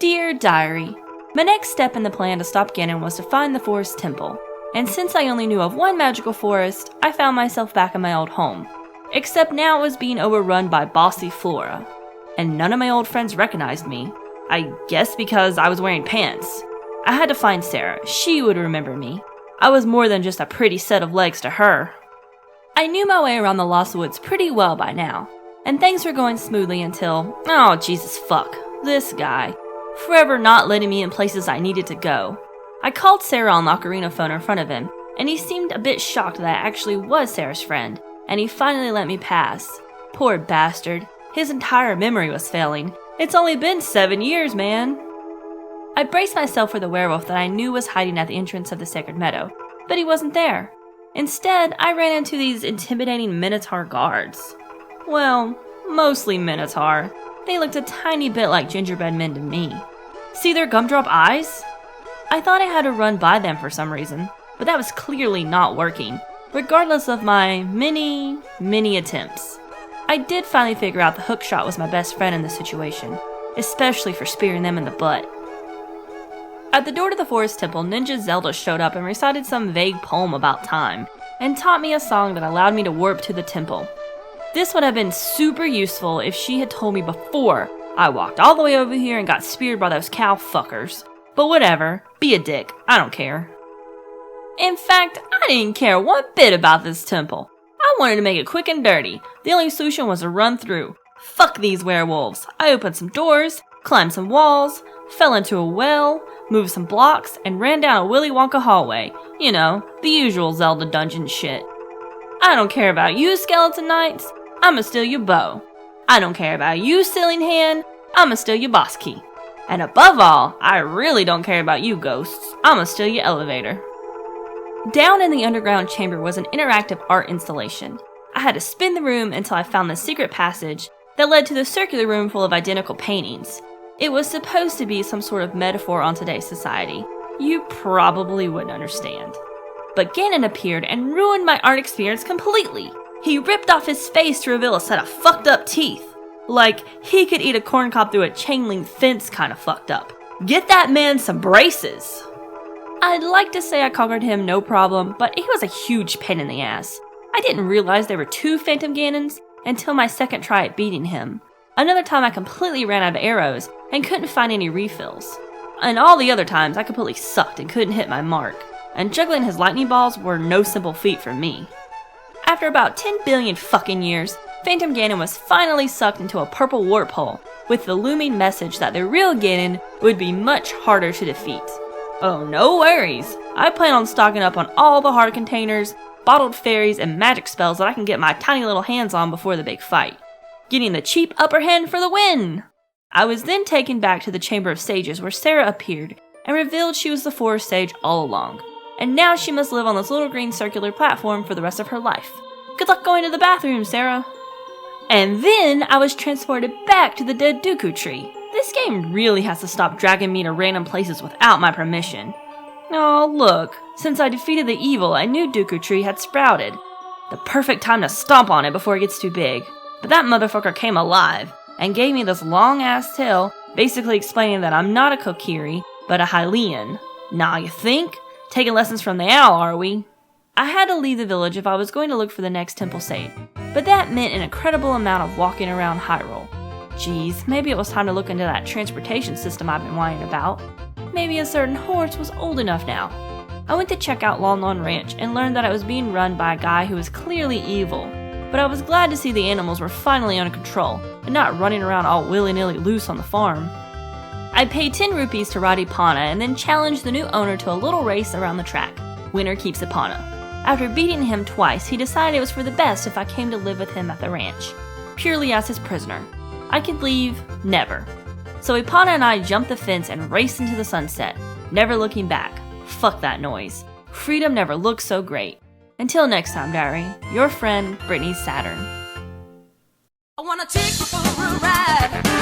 Dear Diary, my next step in the plan to stop Ganon was to find the forest temple, and since I only knew of one magical forest, I found myself back in my old home. Except now it was being overrun by bossy Flora, and none of my old friends recognized me. I guess because I was wearing pants. I had to find Sarah. She would remember me. I was more than just a pretty set of legs to her. I knew my way around the Lost Woods pretty well by now, and things were going smoothly until, oh Jesus fuck, this guy. Forever not letting me in places I needed to go. I called Sarah on the ocarina phone in front of him, and he seemed a bit shocked that I actually was Sarah's friend, and he finally let me pass. Poor bastard. His entire memory was failing. It's only been 7 years, man. I braced myself for the werewolf that I knew was hiding at the entrance of the Sacred Meadow, but he wasn't there. Instead, I ran into these intimidating Minotaur guards. Well, mostly Minotaur. They looked a tiny bit like gingerbread men to me. See their gumdrop eyes? I thought I had to run by them for some reason, but that was clearly not working, regardless of my many attempts. I did finally figure out the hookshot was my best friend in this situation, especially for spearing them in the butt. At the door to the forest temple, Ninja Zelda showed up and recited some vague poem about time, and taught me a song that allowed me to warp to the temple. This would have been super useful if she had told me before I walked all the way over here and got speared by those cow fuckers. But whatever, be a dick, I don't care. In fact, I didn't care one bit about this temple. I wanted to make it quick and dirty. The only solution was to run through. Fuck these werewolves. I opened some doors, climbed some walls, fell into a well, moved some blocks, and ran down a Willy Wonka hallway. You know, the usual Zelda dungeon shit. I don't care about you, Skeleton Knights. I'ma steal your bow. I don't care about you, Ceiling Hand. I'ma steal your boss key. And above all, I really don't care about you, ghosts. I'ma steal your elevator. Down in the underground chamber was an interactive art installation. I had to spin the room until I found the secret passage that led to the circular room full of identical paintings. It was supposed to be some sort of metaphor on today's society. You probably wouldn't understand. But Ganon appeared and ruined my art experience completely. He ripped off his face to reveal a set of fucked up teeth. Like, he could eat a corn cob through a chain link fence kind of fucked up. Get that man some braces! I'd like to say I conquered him no problem, but he was a huge pain in the ass. I didn't realize there were 2 Phantom Ganons until my second try at beating him. Another time I completely ran out of arrows and couldn't find any refills. And all the other times I completely sucked and couldn't hit my mark. And juggling his lightning balls were no simple feat for me. After about 10 billion fucking years, Phantom Ganon was finally sucked into a purple warp hole, with the looming message that the real Ganon would be much harder to defeat. Oh, no worries. I plan on stocking up on all the heart containers, bottled fairies, and magic spells that I can get my tiny little hands on before the big fight. Getting the cheap upper hand for the win! I was then taken back to the Chamber of Sages where Sarah appeared and revealed she was the forest sage all along. And now she must live on this little green circular platform for the rest of her life. Good luck going to the bathroom, Sarah! And then I was transported back to the dead Dooku tree. This game really has to stop dragging me to random places without my permission. Oh, look. Since I defeated the evil, a new Dooku tree had sprouted. The perfect time to stomp on it before it gets too big. But that motherfucker came alive and gave me this long-ass tale basically explaining that I'm not a Kokiri, but a Hylian. Nah, you think? Taking lessons from the owl, are we? I had to leave the village if I was going to look for the next temple sage, but that meant an incredible amount of walking around Hyrule. Geez, maybe it was time to look into that transportation system I've been whining about. Maybe a certain horse was old enough now. I went to check out Lon Lon Ranch and learned that it was being run by a guy who was clearly evil, but I was glad to see the animals were finally under control and not running around all willy-nilly loose on the farm. I paid 10 rupees to Roddy Pana and then challenged the new owner to a little race around the track. Winner keeps Ipana. After beating him twice, he decided it was for the best if I came to live with him at the ranch, purely as his prisoner. I could leave, never. So Ipana and I jumped the fence and raced into the sunset, never looking back. Fuck that noise. Freedom never looked so great. Until next time, diary, your friend, Brittany Saturn. I wanna take you for a ride.